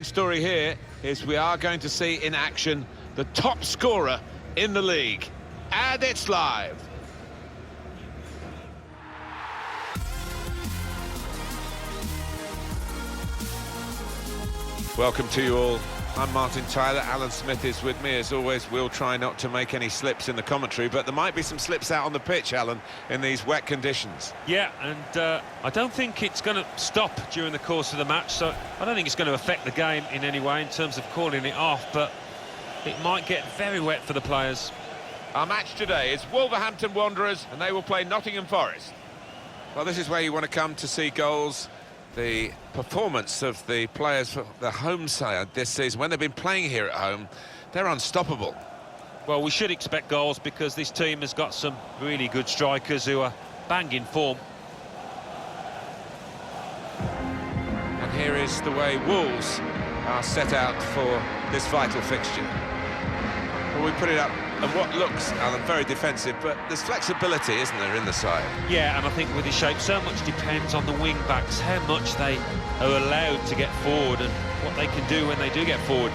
The story here is we are going to see in action the top scorer in the league, and it's live. Welcome to you all. I'm Martin Tyler. Alan Smith is with me. As always, we'll try not to make any slips in the commentary, but there might be some slips out on the pitch, Alan, in these wet conditions. Yeah, and I don't think it's going to stop during the course of the match, so I don't think it's going to affect the game in any way in terms of calling it off, but it might get very wet for the players. Our match today is Wolverhampton Wanderers, and they will play Nottingham Forest. Well, this is where you want to come to see goals. The performance of the players for the home side this season, when they've been playing here at home, they're unstoppable. Well, we should expect goals because this team has got some really good strikers who are banging form. And here is the way Wolves are set out for this vital fixture. Well, we put it up, and what looks, Alan, very defensive, but there's flexibility, isn't there, in the side? Yeah, and I think with the shape, so much depends on the wing-backs, how much they are allowed to get forward and what they can do when they do get forward.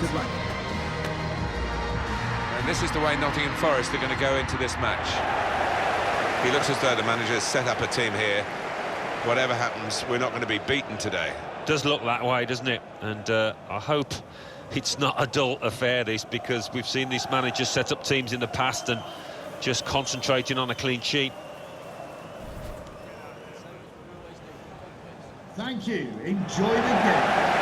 Good luck. And this is the way Nottingham Forest are going to go into this match. He looks as though the manager has set up a team here. Whatever happens, we're not going to be beaten today. Does look that way, doesn't it? And I hope it's not a dull affair, this, because we've seen these managers set up teams in the past and just concentrating on a clean sheet. Thank you. Enjoy the game.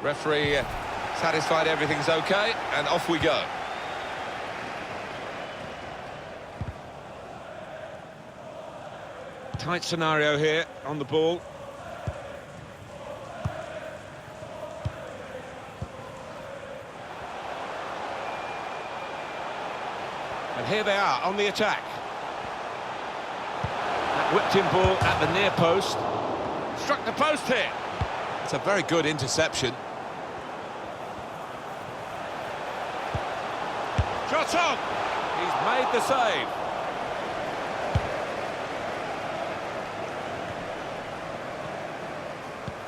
Referee satisfied everything's okay, and off we go. Tight scenario here on the ball. And here they are on the attack. That whipped-in ball at the near post. Struck the post here. It's a very good interception. Shot on! He's made the save.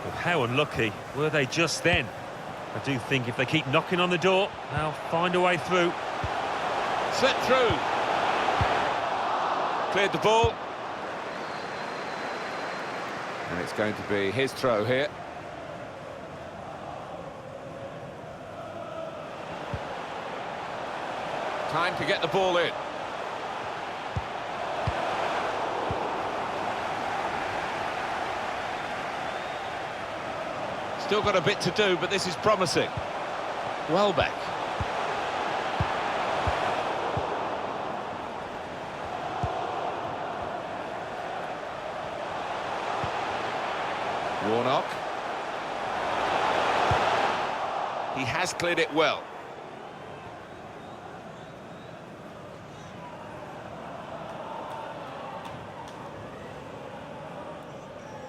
Well, how unlucky were they just then? I do think if they keep knocking on the door, they'll find a way through. Slipped through. Cleared the ball. And it's going to be his throw here. Time to get the ball in. Still got a bit to do, but this is promising. Welbeck. Warnock. He has cleared it well.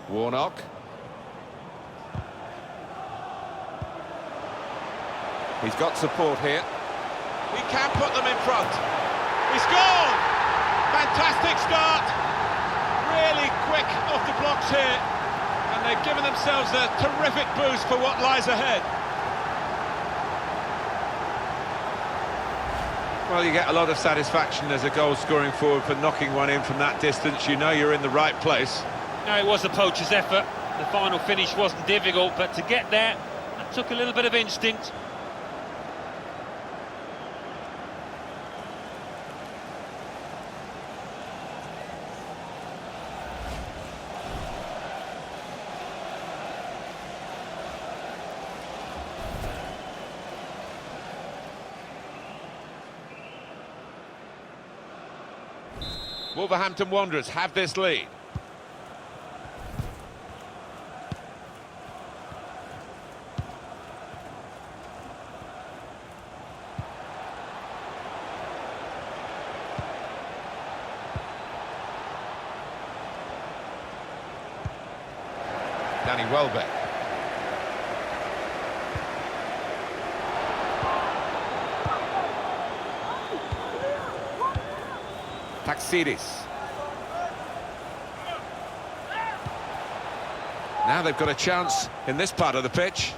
Warnock. He's got support here. He can put them in front. He scored! Fantastic start. Really quick off the blocks here. And they've given themselves a terrific boost for what lies ahead. Well, you get a lot of satisfaction as a goal scoring forward for knocking one in from that distance. You know you're in the right place. No, it was a poacher's effort. The final finish wasn't difficult, but to get there, that took a little bit of instinct. Wolverhampton Wanderers have this lead. Danny Welbeck. Taxidis. Now they've got a chance in this part of the pitch.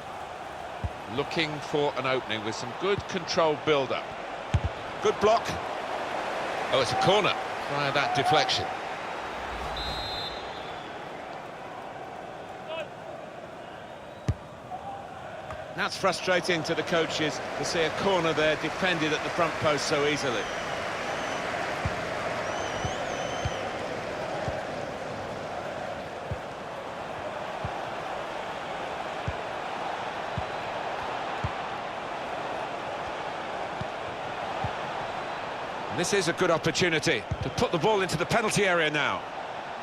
Looking for an opening with some good controlled build-up. Good block. Oh, it's a corner via that deflection. That's frustrating to the coaches to see a corner there defended at the front post so easily. This is a good opportunity to put the ball into the penalty area now.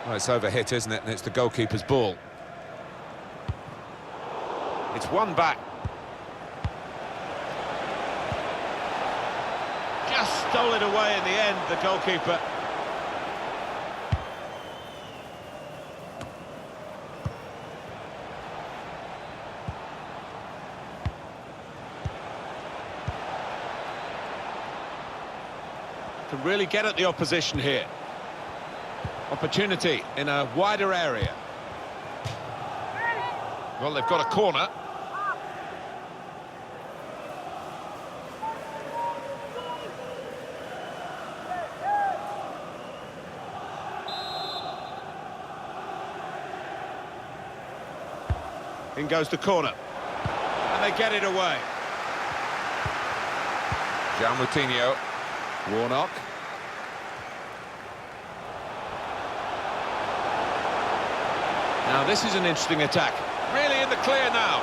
Well, it's overhit, isn't it? And it's the goalkeeper's ball. It's one back. Just stole it away in the end, the goalkeeper. Can really get at the opposition here. Opportunity in a wider area. Well, they've got a corner. In goes the corner. And they get it away. Moutinho. Warnock. Now this is an interesting attack. Really in the clear now.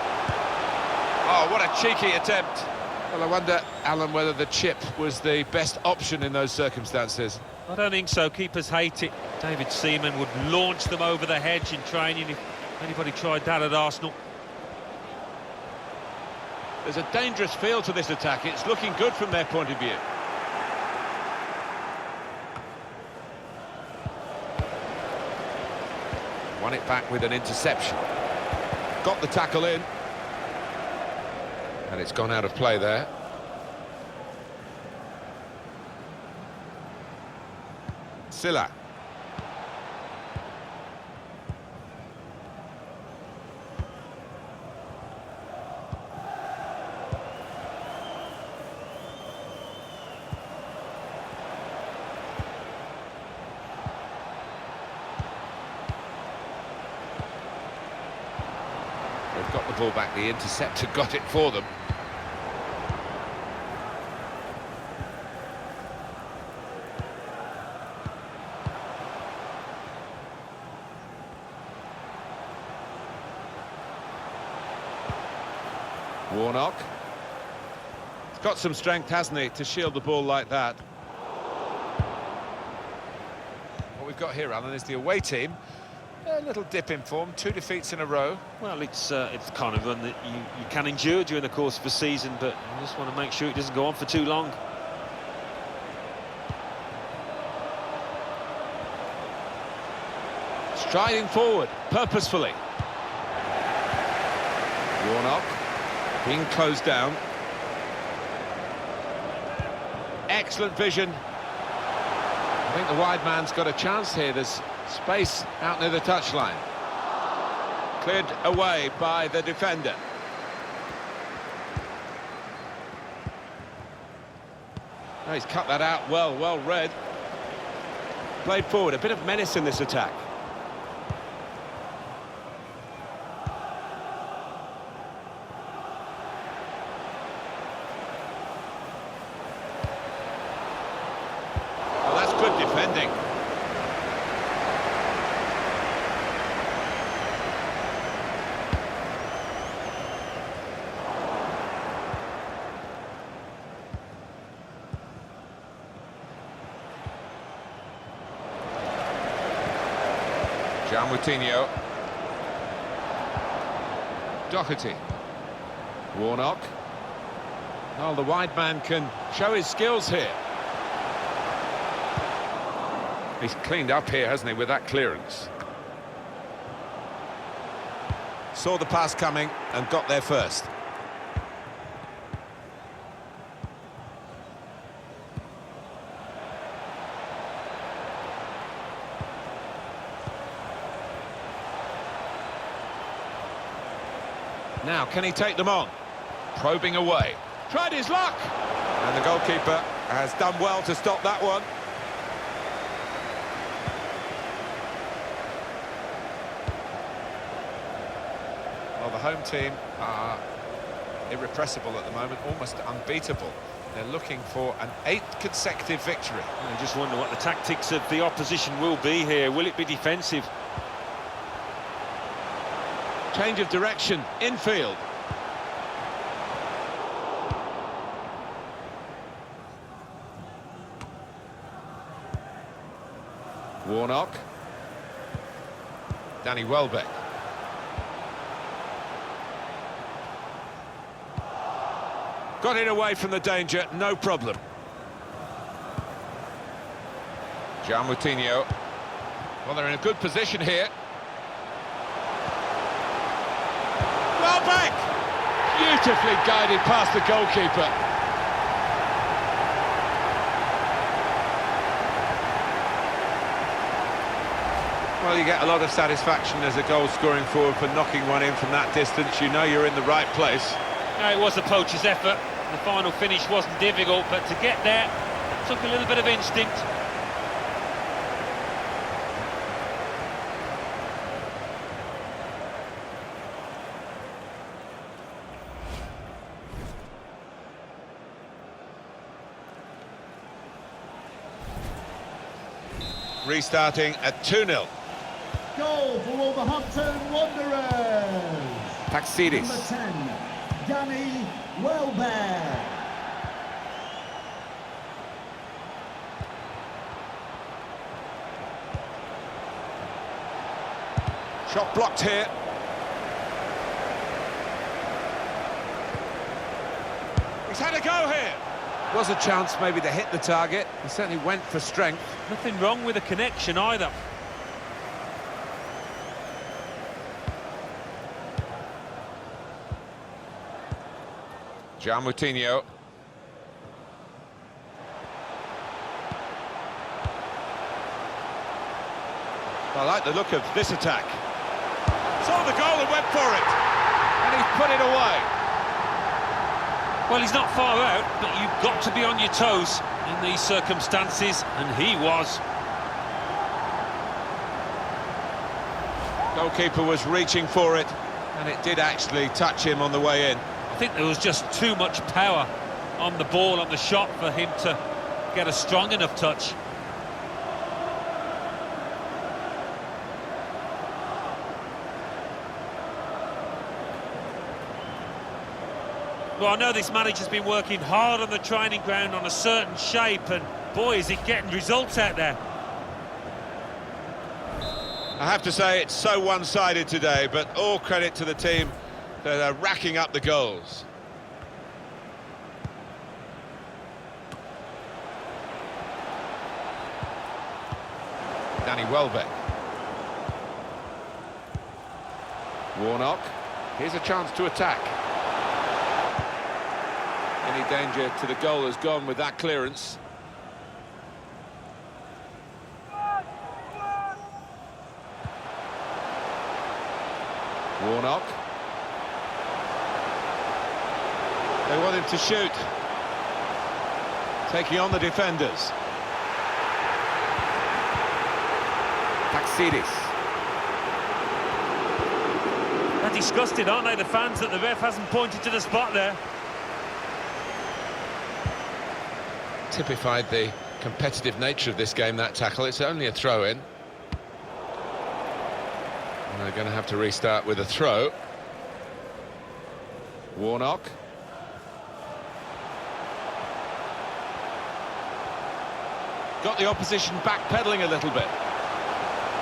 Oh, what a cheeky attempt. Well, I wonder, Alan, whether the chip was the best option in those circumstances. I don't think so. Keepers hate it. David Seaman would launch them over the hedge in training if anybody tried that at Arsenal. There's a dangerous feel to this attack. It's looking good from their point of view. Won it back with an interception. Got the tackle in. And it's gone out of play there. Silla. They've got the ball back, the interceptor got it for them. Warnock. He's got some strength, hasn't he, to shield the ball like that. What we've got here, Alan, is the away team. A little dip in form, 2 defeats in a row. Well, it's kind of one that you can endure during the course of a season, but you just want to make sure it doesn't go on for too long. Striding forward, purposefully. Warnock, being closed down. Excellent vision. I think the wide man's got a chance here. There's space out near the touchline. Cleared away by the defender. Oh, he's cut that out well read. Played forward, a bit of menace in this attack. Well, that's good defending. Moutinho. Doherty. Warnock. Well, the wide man can show his skills here. He's cleaned up here, hasn't he, with that clearance. Saw the pass coming and got there first. Now, can he take them on? Probing away. Tried his luck! And the goalkeeper has done well to stop that one. Well, the home team are irrepressible at the moment, almost unbeatable. They're looking for an 8th consecutive victory. I just wonder what the tactics of the opposition will be here. Will it be defensive? Change of direction, infield. Warnock. Danny Welbeck. Got it away from the danger, no problem. João Moutinho. Well, they're in a good position here. Welbeck! Beautifully guided past the goalkeeper. Well, you get a lot of satisfaction as a goal-scoring forward for knocking one in from that distance. You know you're in the right place. No, it was a poacher's effort. The final finish wasn't difficult, but to get there, it took a little bit of instinct. Restarting at 2-0. Goal for Wolverhampton Wanderers. Taxidis. Number 10, Danny Welbeck. Shot blocked here. He's had a go here. Was a chance maybe to hit the target. He certainly went for strength. Nothing wrong with the connection either. João Moutinho. I like the look of this attack. Saw the goal and went for it. And he's put it away. Well, he's not far out, but you've got to be on your toes in these circumstances, and he was. Goalkeeper was reaching for it, and it did actually touch him on the way in. I think there was just too much power on the ball, on the shot, for him to get a strong enough touch. Well, I know this manager's been working hard on the training ground on a certain shape, and boy, is it getting results out there. I have to say it's so one-sided today, but all credit to the team that are racking up the goals. Danny Welbeck. Warnock. Here's a chance to attack. Any danger to the goal has gone with that clearance. Warnock. They want him to shoot. Taking on the defenders. Taxidis. They're disgusted, aren't they, the fans, that the ref hasn't pointed to the spot there. Typified the competitive nature of this game, that tackle. It's only a throw-in. And they're going to have to restart with a throw. Warnock. Got the opposition backpedaling a little bit.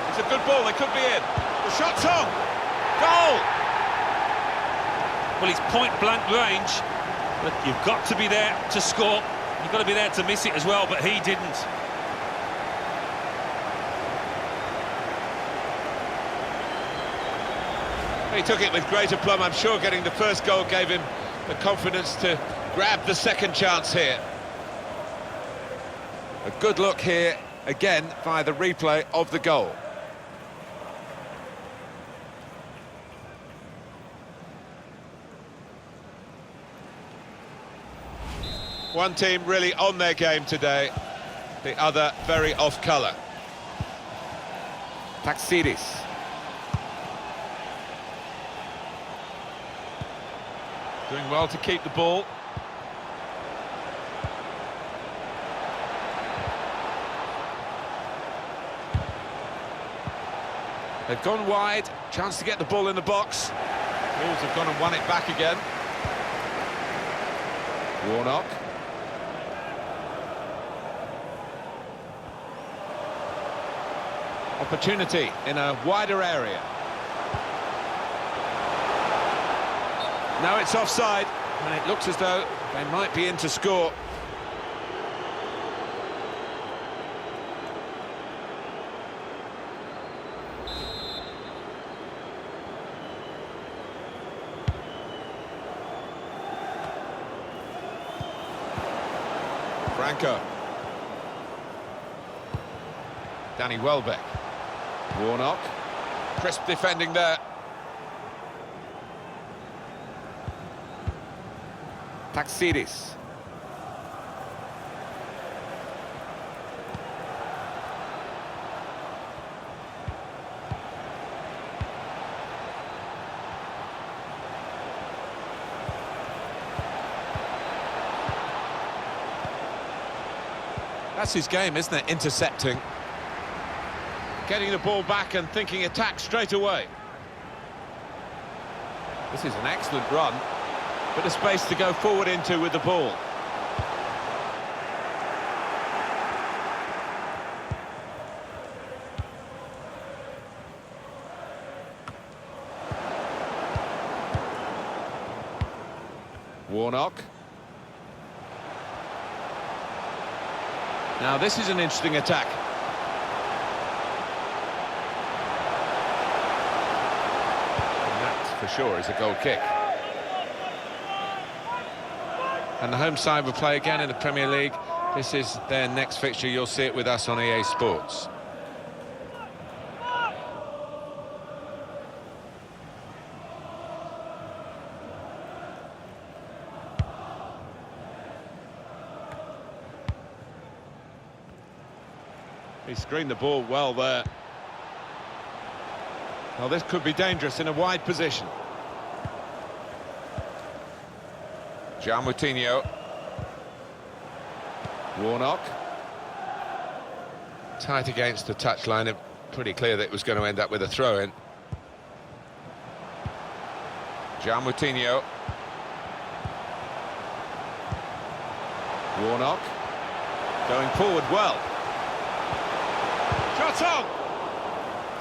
It's a good ball, they could be in. The shot's on! Goal! Well, he's point-blank range, but you've got to be there to score. You've got to be there to miss it as well, but he didn't. He took it with great aplomb. I'm sure getting the first goal gave him the confidence to grab the second chance here. A good look here, again, via the replay of the goal. One team really on their game today, the other very off colour. Taxidis. Doing well to keep the ball. They've gone wide, chance to get the ball in the box. Wolves have gone and won it back again. Warnock. Opportunity in a wider area. Now it's offside, and it looks as though they might be in to score. Franco. Danny Welbeck. Warnock. Crisp defending there. Taxidis. That's his game, isn't it? Intercepting. Getting the ball back and thinking attack straight away. This is an excellent run. Bit of space to go forward into with the ball. Warnock. Now this is an interesting attack. And that, for sure, is a goal kick. And the home side will play again in the Premier League. This is their next fixture. You'll see it with us on EA Sports. He screened the ball well there. Well, this could be dangerous in a wide position. Moutinho. Warnock. Tight against the touchline. Pretty clear that it was going to end up with a throw-in. Moutinho. Warnock. Going forward well. Shot on!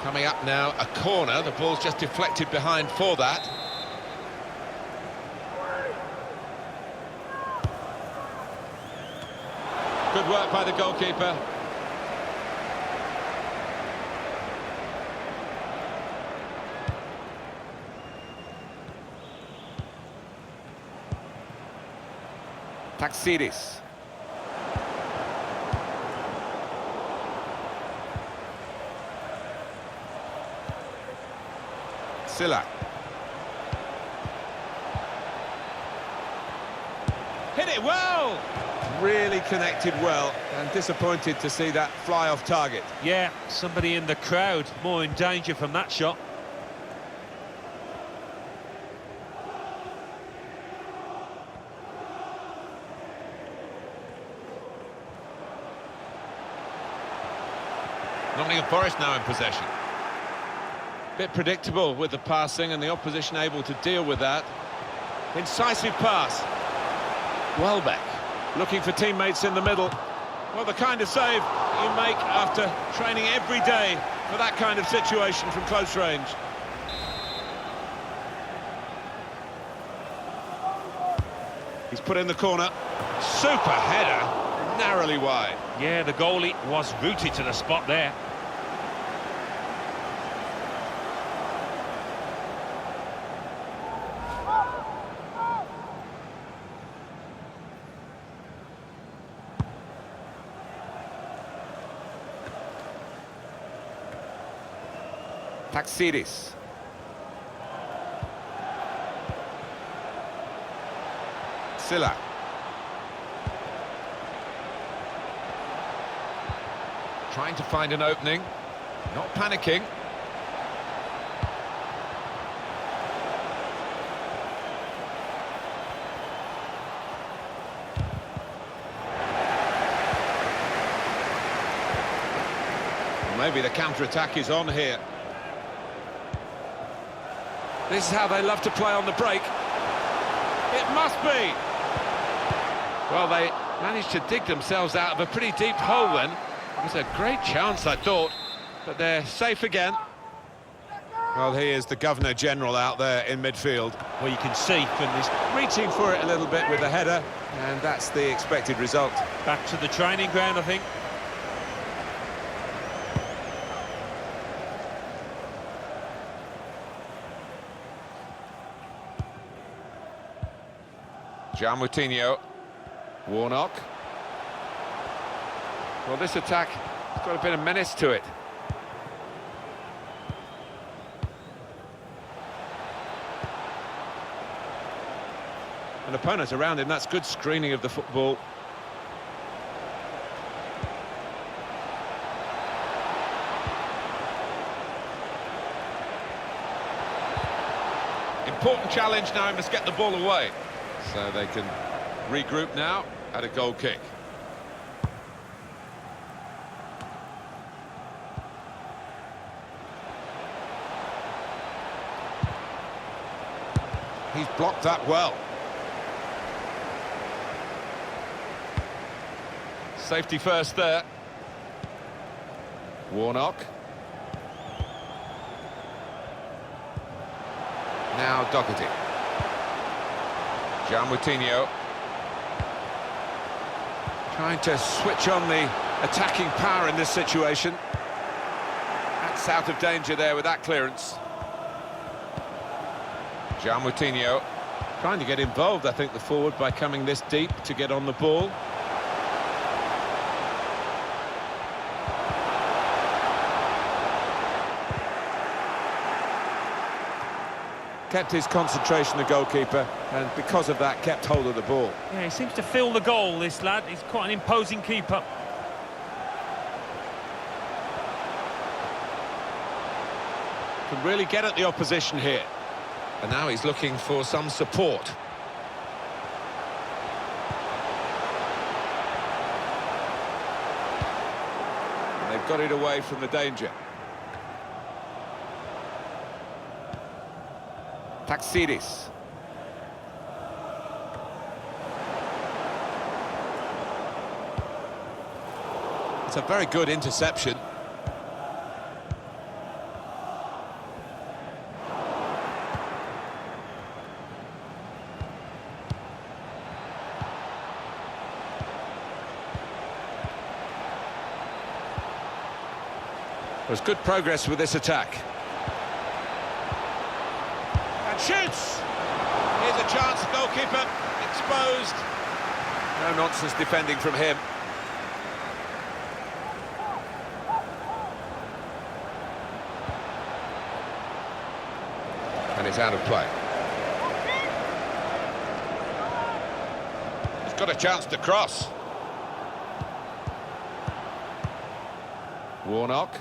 Coming up now, a corner. The ball's just deflected behind for that. Good work by the goalkeeper. Taxidis. Silla. Hit it well! Really connected well, and disappointed to see that fly off target. Yeah, somebody in the crowd more in danger from that shot. Nottingham Forest now in possession. Bit predictable with the passing and the opposition able to deal with that. Incisive pass. Welbeck looking for teammates in the middle. Well, the kind of save you make after training every day for that kind of situation from close range. He's put in the corner. Super header, narrowly wide. Yeah, the goalie was rooted to the spot there. Taxidis. Silla. Trying to find an opening, not panicking. Maybe the counter-attack is on here. This is how they love to play on the break. It must be. Well, they managed to dig themselves out of a pretty deep hole then. It was a great chance, I thought, but they're safe again. Well, he is the Governor-General out there in midfield. Well, you can see from this, Reaching for it a little bit with the header, and that's the expected result. back to the training ground, I think. Moutinho. Warnock. Well, this attack has got a bit of menace to it. An opponent around him, that's good screening of the football. Important challenge now, he must get the ball away. So they can regroup now at a goal kick. He's blocked that well. Safety first there. Warnock. Now Doherty. Moutinho. Trying to switch on the attacking power in this situation. That's out of danger there with that clearance. Moutinho. Trying to get involved, I think, the forward by coming this deep to get on the ball. Kept his concentration, the goalkeeper, and because of that, kept hold of the ball. Yeah, he seems to fill the goal, this lad. He's quite an imposing keeper. Can really get at the opposition here. And now he's looking for some support. And they've got it away from the danger. Taxidis. It's a very good interception. There's good progress with this attack. And shoots! Here's a chance, goalkeeper exposed. No nonsense defending from him. And it's out of play. He's got a chance to cross. Warnock.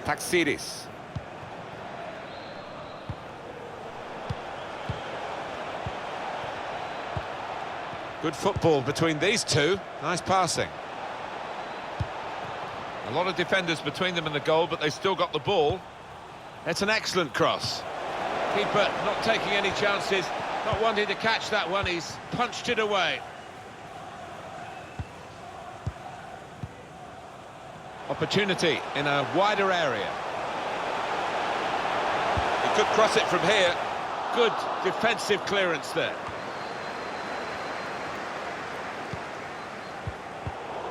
Taxidis. Good football between these two. Nice passing. A lot of defenders between them and the goal, but they still got the ball. It's an excellent cross. Keeper not taking any chances, not wanting to catch that one. He's punched it away. Opportunity in a wider area. He could cross it from here. Good defensive clearance there.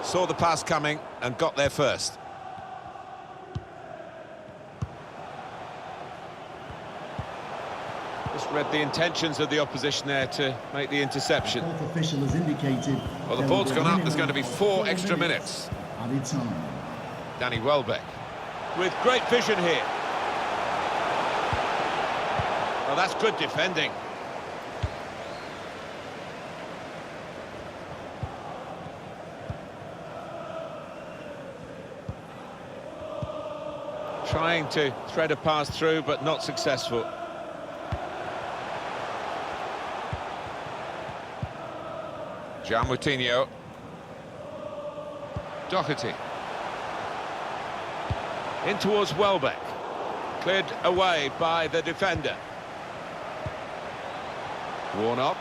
Saw the pass coming and got there first. Just read the intentions of the opposition there to make the interception. The fourth official has indicated. Well, the ball's gone up. There's going to be 4 extra minutes. Added time. Danny Welbeck with great vision here. Well, that's good defending. Trying to thread a pass through, but not successful. Gian Moutinho. Doherty. In towards Welbeck. Cleared away by the defender. Warnock.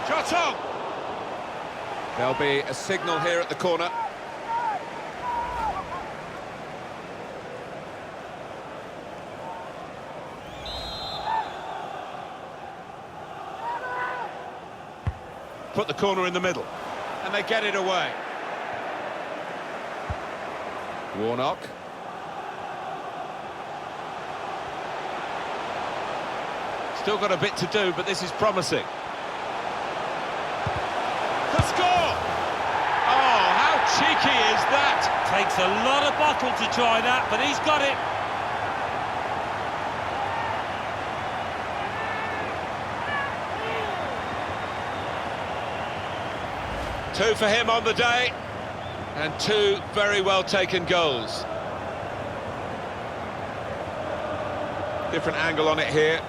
Shot on! There'll be a signal here at the corner. Put the corner in the middle, and they get it away. Warnock. Still got a bit to do, but this is promising. The score! Oh, how cheeky is that? Takes a lot of bottle to try that, but he's got it. Two for him on the day, and 2 very well taken goals. Different angle on it here.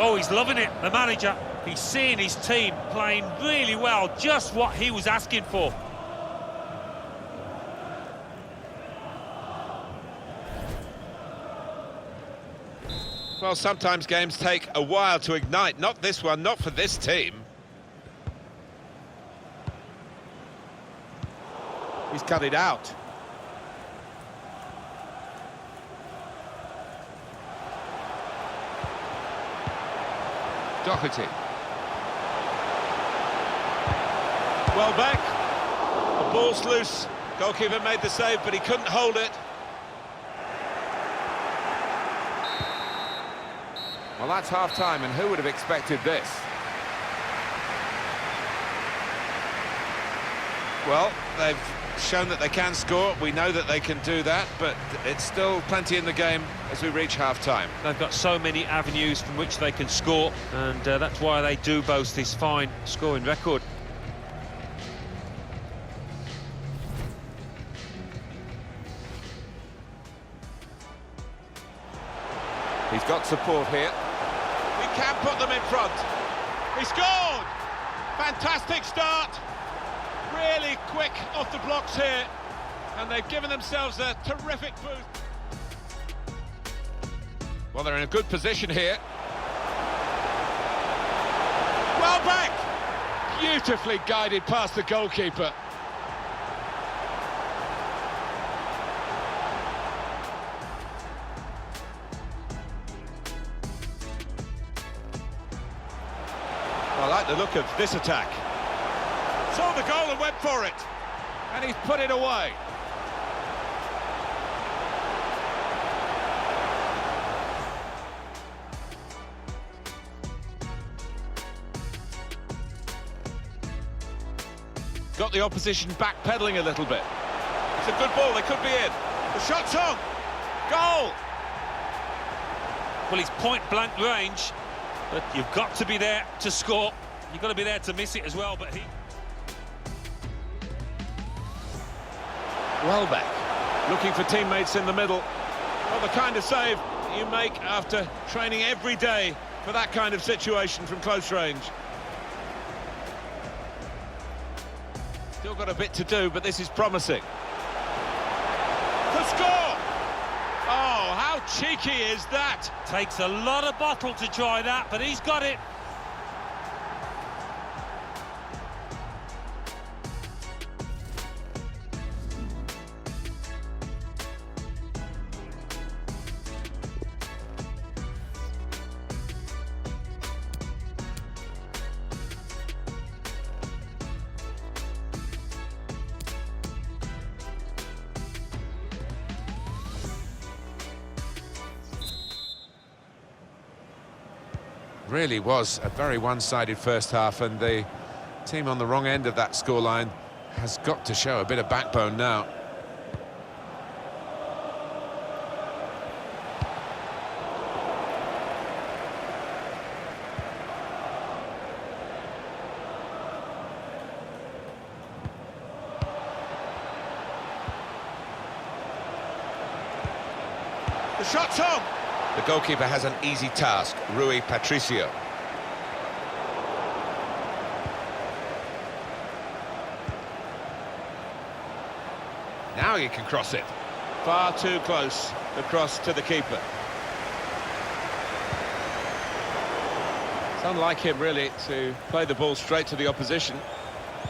Oh, he's loving it, the manager. He's seeing his team playing really well, just what he was asking for. Well, sometimes games take a while to ignite. Not this one, not for this team. He's cut it out. Doherty. Welbeck. The ball's loose. Goalkeeper made the save, but he couldn't hold it. Well, that's half-time, and who would have expected this? Well, they've shown that they can score. We know that they can do that, but it's still plenty in the game as we reach half-time. They've got so many avenues from which they can score, and that's why they do boast this fine scoring record. He's got support here. We can put them in front. He scored! Fantastic start. Really quick off the blocks here. And they've given themselves a terrific boost. Well, they're in a good position here. Welbeck! Beautifully guided past the goalkeeper. I like the look of this attack. Saw the goal and went for it. And he's put it away. Got the opposition backpedaling a little bit. It's a good ball, they could be in. The shot's on. Goal! Well, it's point-blank range, but you've got to be there to score. You've got to be there to miss it as well, but he... Welbeck, looking for teammates in the middle. Well, the kind of save you make after training every day for that kind of situation from close range. Still got a bit to do, but this is promising. The score! Oh, how cheeky is that? Takes a lot of bottle to try that, but he's got it. Really was a very one-sided first half, and the team on the wrong end of that scoreline has got to show a bit of backbone now. The shot's on! The goalkeeper has an easy task, Rui Patricio. Now he can cross it. Far too close, the cross to the keeper. It's unlike him, really, to play the ball straight to the opposition.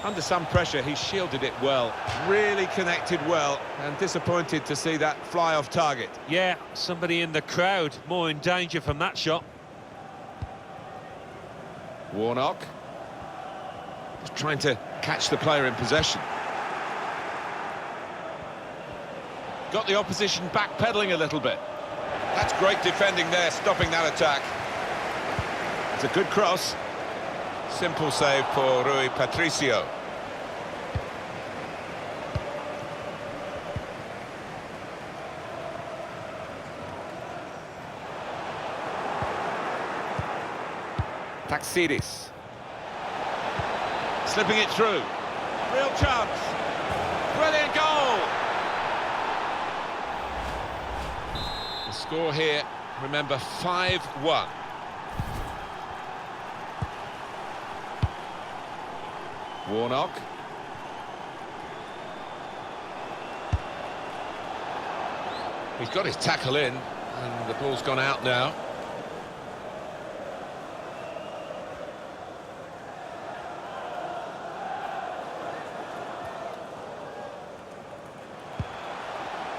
Under some pressure, he shielded it well, really connected well, and disappointed to see that fly off target. Yeah, somebody in the crowd more in danger from that shot. Warnock. Just trying to catch the player in possession. Got the opposition backpedaling a little bit. That's great defending there, stopping that attack. It's a good cross. Simple save for Rui Patricio. Taxidis. Slipping it through. Real chance. Brilliant goal. The score here, remember, 5-1. Warnock. He's got his tackle in, and the ball's gone out now.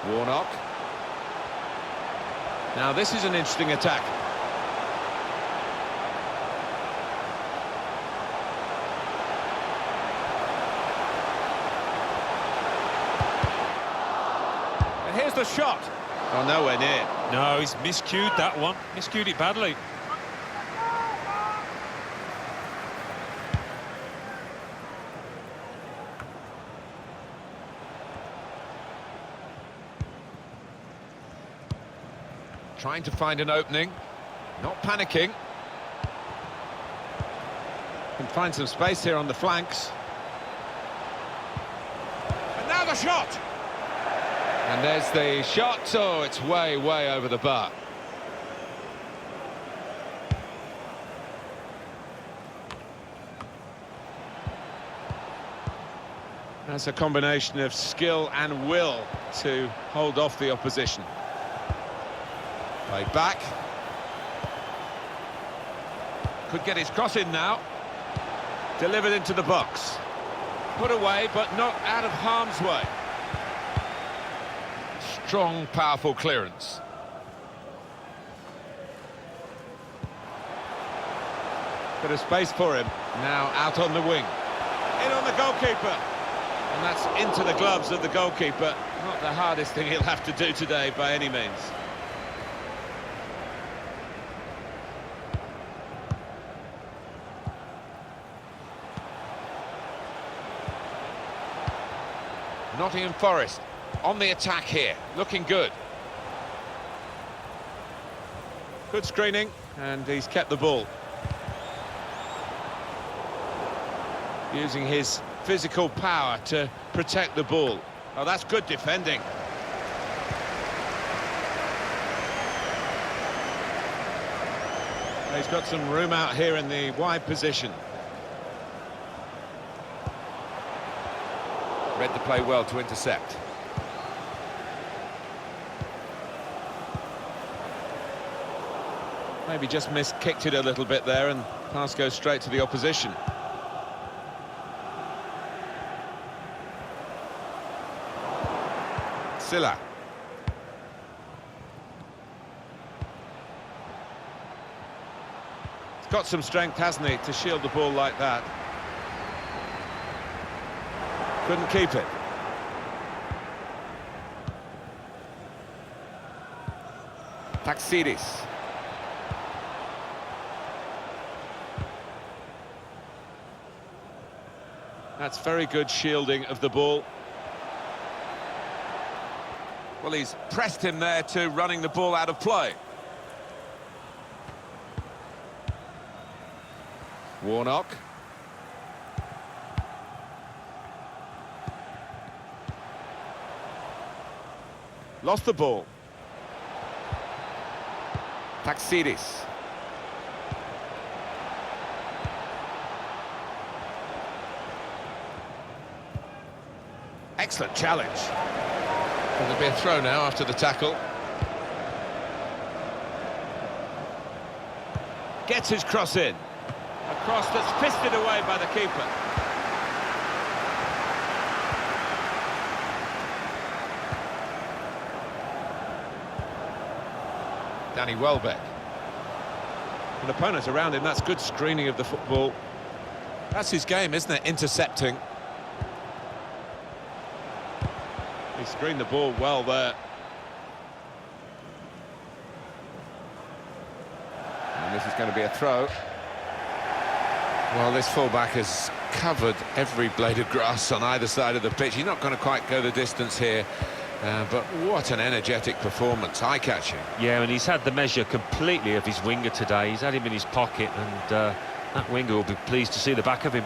Warnock. Now this is an interesting attack. And here's the shot. Oh, nowhere near. No, he's miscued that one. Miscued it badly. Trying to find an opening, not panicking. Can find some space here on the flanks. And now the shot! And there's the shot. Oh, it's way, way over the bar. That's a combination of skill and will to hold off the opposition. Play back. Could get his cross in now. Delivered into the box. Put away, but not out of harm's way. Strong, powerful clearance. Bit of space for him. Now out on the wing. In on the goalkeeper. And that's into the gloves of the goalkeeper. Not the hardest thing he'll have to do today by any means. Nottingham Forest on the attack here, looking good. Good screening, and he's kept the ball. Using his physical power to protect the ball. Oh, that's good defending. He's got some room out here in the wide position. Read the play well to intercept. Maybe just kicked it a little bit there, and pass goes straight to the opposition. Silla. He's got some strength, hasn't he, to shield the ball like that. Couldn't keep it. Taxidis. That's very good shielding of the ball. Well, he's pressed him there to running the ball out of play. Warnock. Lost the ball. Taxidis. Excellent challenge. There'll be a throw now after the tackle. Gets his cross in. A cross that's fisted away by the keeper. Danny Welbeck. An opponent around him, that's good screening of the football. That's his game, isn't it? Intercepting. He screened the ball well there. And this is going to be a throw. Well, this fullback has covered every blade of grass on either side of the pitch. He's not going to quite go the distance here. But what an energetic performance, eye-catching. Yeah, and he's had the measure completely of his winger today. He's had him in his pocket, and that winger will be pleased to see the back of him.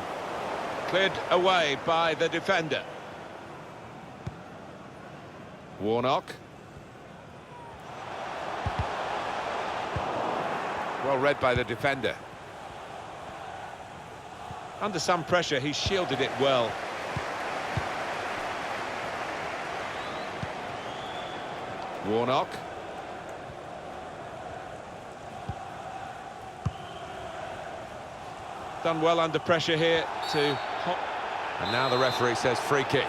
Cleared away by the defender. Warnock. Well read by the defender. Under some pressure, he shielded it well. Warnock. Done well under pressure here to hop. And now the referee says free kick.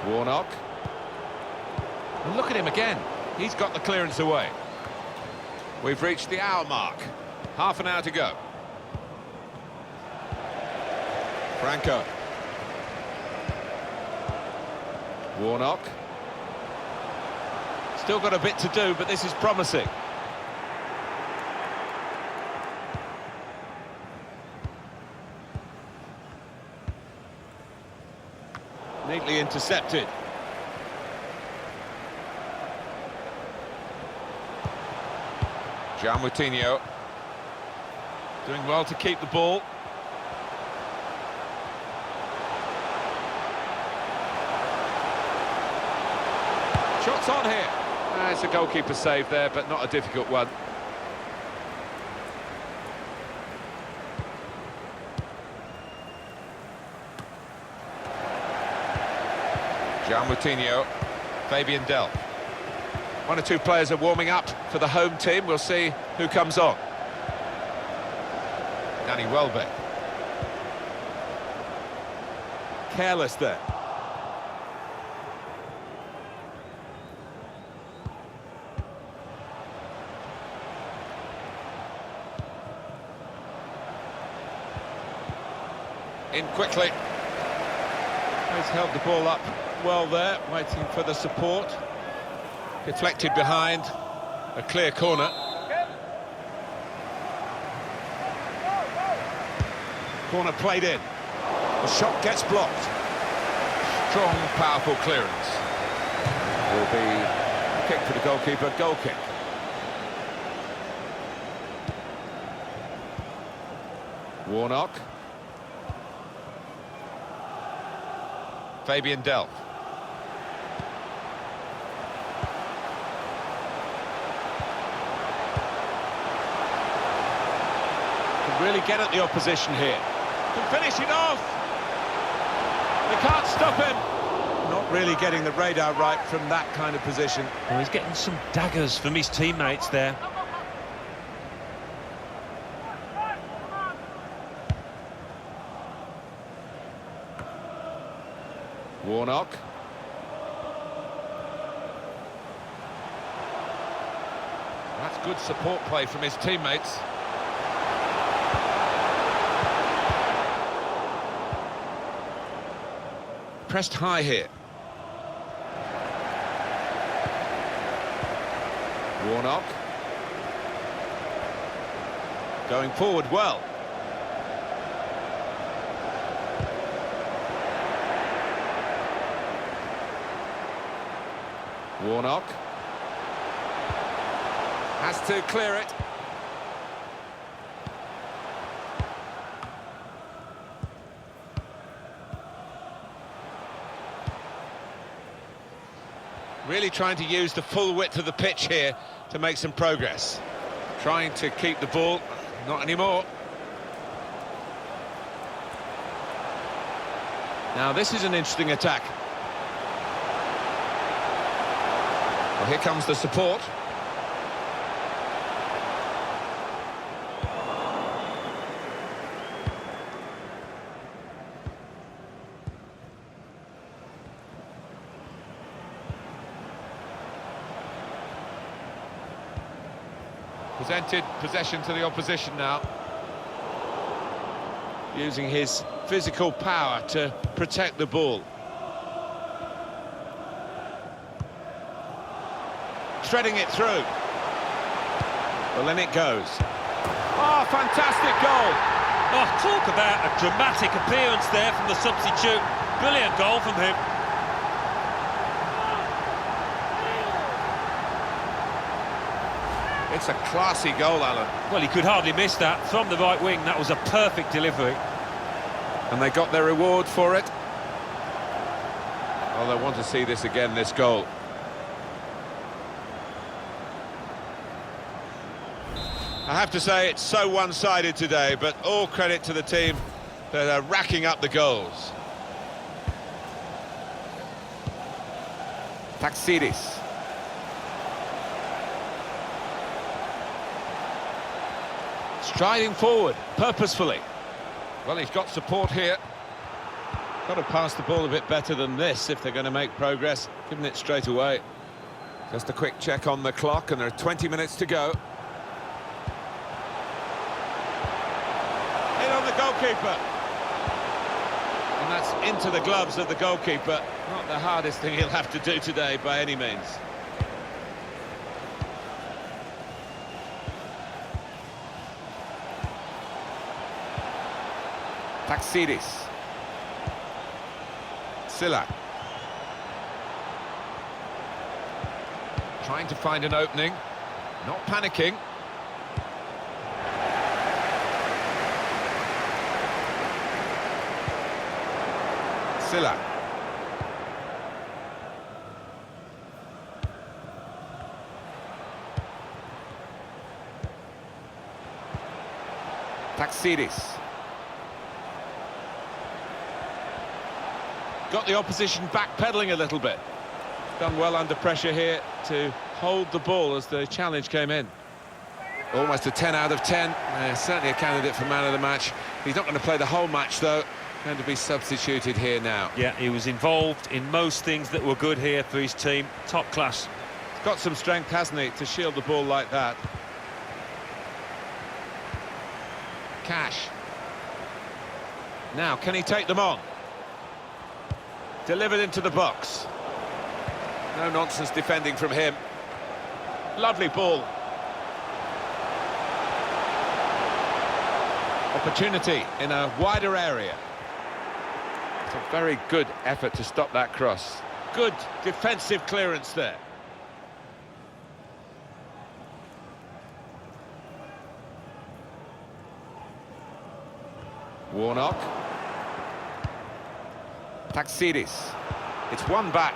Warnock. And look at him again. He's got the clearance away. We've reached the hour mark. Half an hour to go. Franco. Warnock. Still got a bit to do, but this is promising. Neatly intercepted. João Moutinho. Doing well to keep the ball. Shots on here. It's a goalkeeper save there, but not a difficult one. João Moutinho, Fabian Delph. One or two players are warming up for the home team. We'll see who comes on. Danny Welbeck. Careless there. In quickly. He's held the ball up well there, waiting for the support. Deflected behind, a clear corner. Corner played in. The shot gets blocked. Strong, powerful clearance. Will be a kick for the goalkeeper, goal kick. Warnock. Fabian Delph. Can really get at the opposition here. Can finish it off. They can't stop him. Not really getting the radar right from that kind of position. Well, he's getting some daggers from his teammates there. Warnock. That's good support play from his teammates. Pressed high here. Warnock. Going forward well. Warnock has to clear it. Really trying to use the full width of the pitch here to make some progress. Trying to keep the ball, not anymore. Now this is an interesting attack. Well, here comes the support. Presented possession to the opposition now. Using his physical power to protect the ball. Threading it through. Well, then it goes. Oh, fantastic goal! Oh, talk about a dramatic appearance there from the substitute. Brilliant goal from him. It's a classy goal, Alan. Well, he could hardly miss that. From the right wing, that was a perfect delivery. And they got their reward for it. Well, they want to see this again, this goal. I have to say it's so one-sided today, but all credit to the team that are racking up the goals. Taxidis. Striding forward, purposefully. Well, he's got support here. Got to pass the ball a bit better than this if they're going to make progress. Giving it straight away. Just a quick check on the clock, and there are 20 minutes to go. In on the goalkeeper. And that's into the gloves of the goalkeeper. Not the hardest thing he'll have to do today by any means. Taxidis. Silla. Trying to find an opening. Not panicking. Silla. Taxidis. Got the opposition backpedaling a little bit. Done well under pressure here to hold the ball as the challenge came in. Almost a 10 out of 10. Certainly a candidate for man of the match. He's not going to play the whole match, though. Going to be substituted here now. Yeah, he was involved in most things that were good here for his team. Top class. He's got some strength, hasn't he, to shield the ball like that. Cash. Now, can he take them on? Delivered into the box. No nonsense defending from him. Lovely ball. Opportunity in a wider area. It's a very good effort to stop that cross. Good defensive clearance there. Warnock. Taxidis. It's one back.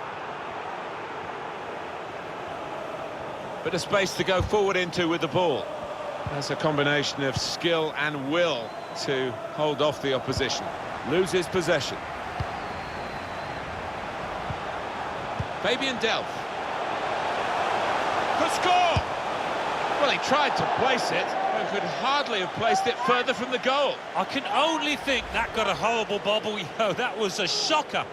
Bit of space to go forward into with the ball. That's a combination of skill and will to hold off the opposition. Loses possession. Fabian Delph. Could score! Well, he tried to place it, but could hardly have placed it further from the goal. I can only think that got a horrible bobble. Yo, that was a shocker.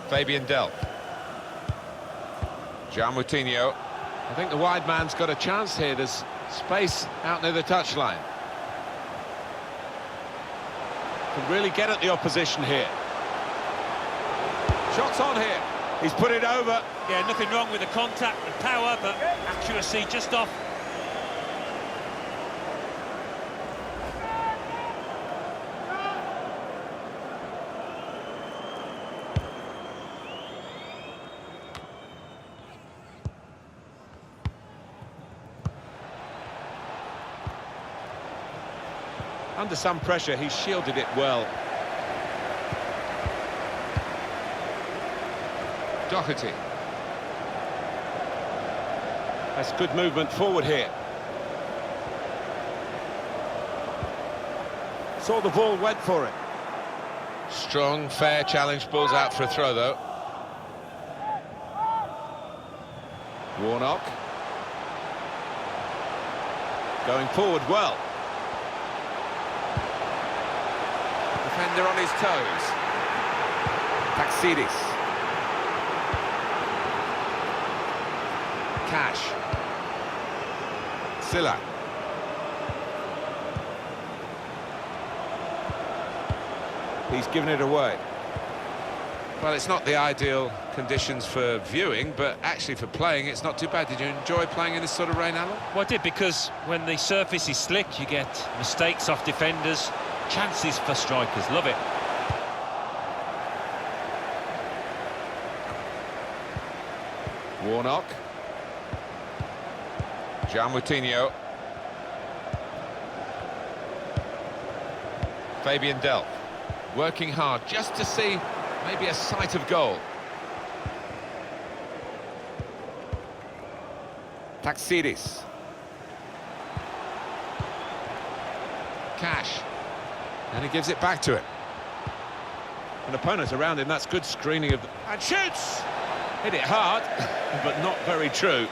Fabian Delph. Gian Moutinho. I think the wide man's got a chance here. There's space out near the touchline. Can really get at the opposition here. Shots on here. He's put it over. Yeah, nothing wrong with the contact and power, but accuracy just off. Under some pressure, he shielded it well. Doherty. That's good movement forward here. Saw the ball, went for it. Strong, fair challenge, ball's out for a throw though. Warnock. Going forward well. Defender on his toes. Taxidis. Cash. Silla. He's given it away. Well, it's not the ideal conditions for viewing, but actually for playing, it's not too bad. Did you enjoy playing in this sort of rain, Alan? Well, I did, because when the surface is slick, you get mistakes off defenders, chances for strikers. Love it. Warnock. Gian Moutinho. Fabian Delph. Working hard just to see maybe a sight of goal. Taxidis. Cash. And he gives it back to him. An opponent around him, that's good screening of... And shoots! Hit it hard, but not very true.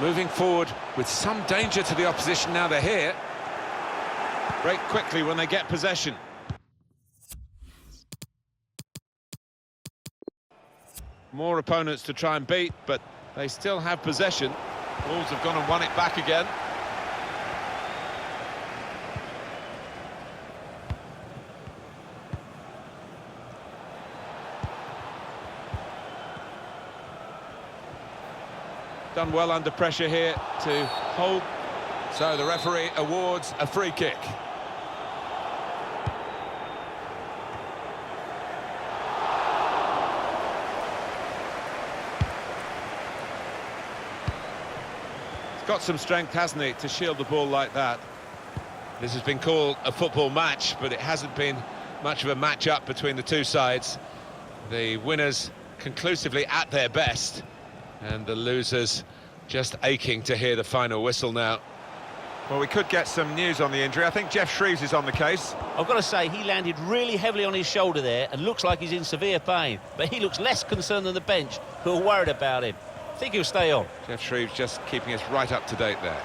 Moving forward with some danger to the opposition now they're here. Break quickly when they get possession. More opponents to try and beat, but they still have possession. Wolves have gone and won it back again. Done well under pressure here to hold. So the referee awards a free kick. He's got some strength, hasn't he, to shield the ball like that. This has been called a football match, but it hasn't been much of a match-up between the two sides. The winners conclusively at their best, and the losers just aching to hear the final whistle now. Well, we could get some news on the injury. I think Jeff Shreves is on the case. I've got to say, he landed really heavily on his shoulder there and looks like he's in severe pain. But he looks less concerned than the bench, who are worried about him. I think he'll stay on. Jeff Shreves just keeping us right up to date there.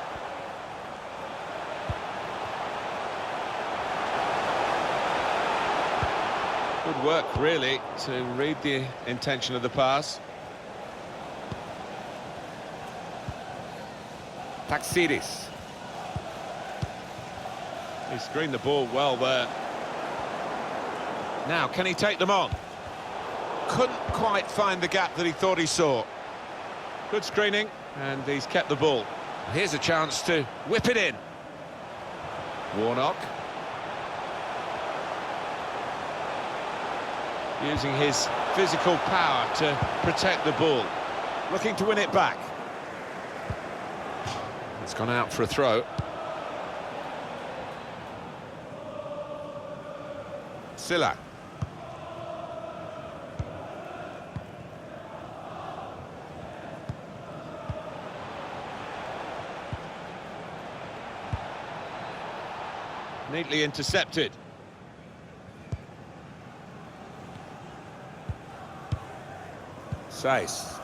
Good work, really, to read the intention of the pass. Taxidis. He screened the ball well there. Now, can he take them on? Couldn't quite find the gap that he thought he saw. Good screening, and he's kept the ball. Here's a chance to whip it in. Warnock. Using his physical power to protect the ball. Looking to win it back. It's gone out for a throw. Silla. Neatly intercepted. Sace.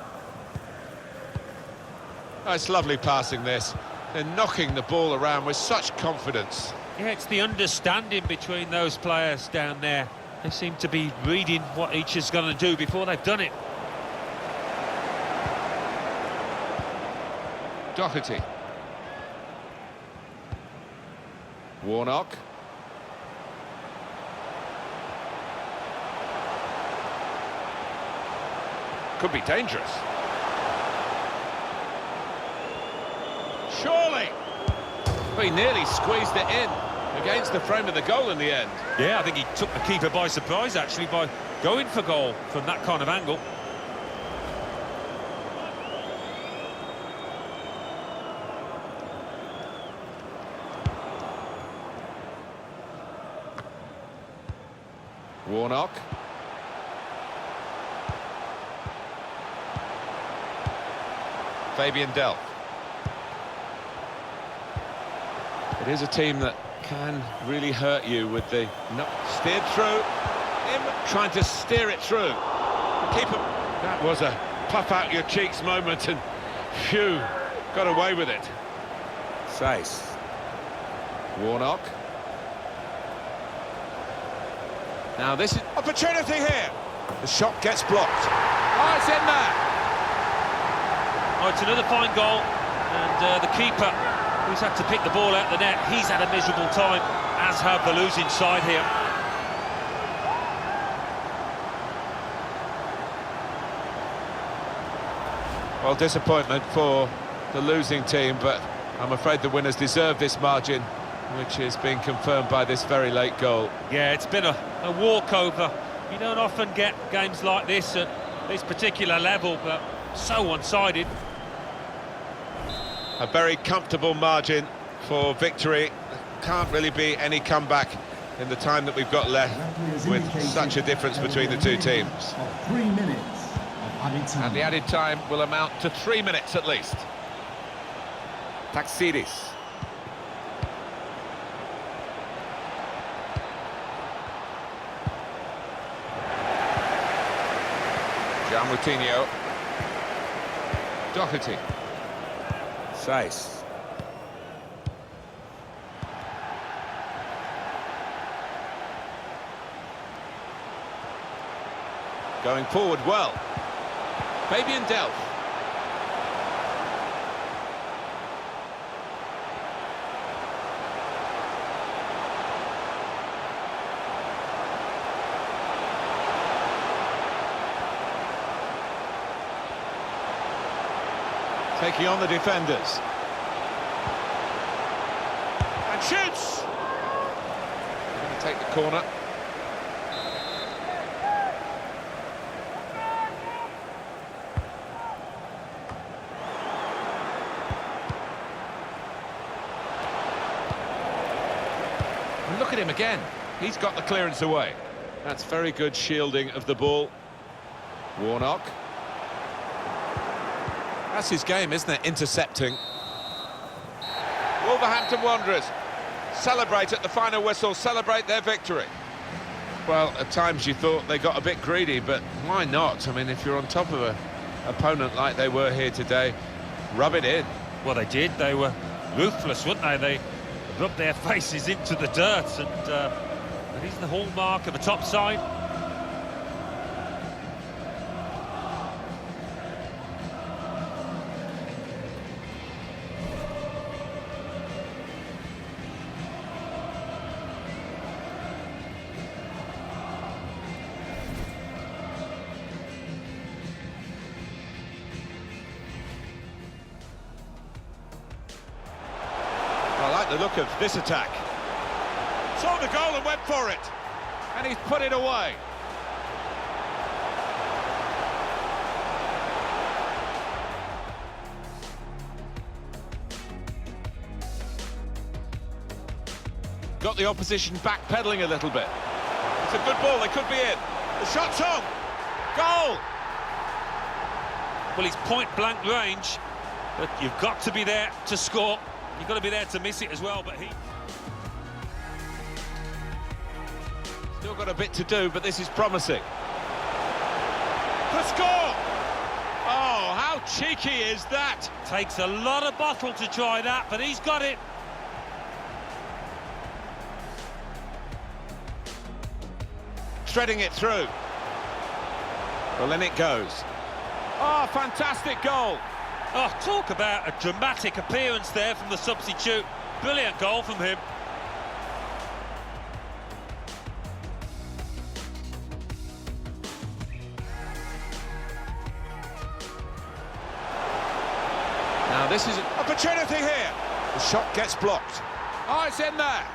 Oh, it's lovely passing this. They're knocking the ball around with such confidence. Yeah, it's the understanding between those players down there. They seem to be reading what each is going to do before they've done it. Doherty. Warnock. Could be dangerous. Surely! He nearly squeezed it in against the frame of the goal in the end. Yeah, I think he took the keeper by surprise, actually, by going for goal from that kind of angle. Warnock. Fabian Delph. It is a team that can really hurt you with the... No, steered through. Him trying to steer it through. Keeper... That was a puff-out-your-cheeks moment, and phew, got away with it. Sace. Warnock. Now this is... Opportunity here! The shot gets blocked. Oh, it's in there! Oh, it's another fine goal, and the keeper, who's had to pick the ball out the net, he's had a miserable time, as have the losing side here. Well, disappointment for the losing team, but I'm afraid the winners deserve this margin, which is being confirmed by this very late goal. Yeah, it's been a walkover. You don't often get games like this at this particular level, but so one-sided. A very comfortable margin for victory. Can't really be any comeback in the time that we've got left with such a difference between the two teams. 3 minutes of added time. And the added time will amount to 3 minutes at least. Taxidis. Moutinho. Doherty. Sace. Going forward well. Fabian Delph. Taking on the defenders. And shoots! Going to take the corner. And look at him again. He's got the clearance away. That's very good shielding of the ball. Warnock. That's his game, isn't it? Intercepting. Wolverhampton Wanderers celebrate at the final whistle, celebrate their victory. Well, at times you thought they got a bit greedy, but why not? I mean, if you're on top of an opponent like they were here today, rub it in. Well, they did. They were ruthless, weren't they? They rubbed their faces into the dirt, and that is the hallmark of a top side. I like the look of this attack. Saw the goal and went for it. And he's put it away. Got the opposition backpedaling a little bit. It's a good ball, they could be in. The shot's on. Goal! Well, it's point-blank range, but you've got to be there to score. You've got to be there to miss it as well, but he... Still got a bit to do, but this is promising. The score! Oh, how How cheeky is that? Takes a lot of bottle to try that, but he's got it. Threading it through. Well, then it goes. Oh, fantastic goal. Oh, talk about a dramatic appearance there from the substitute. Brilliant goal from him. Now this is an opportunity here. The shot gets blocked. Oh, it's in there.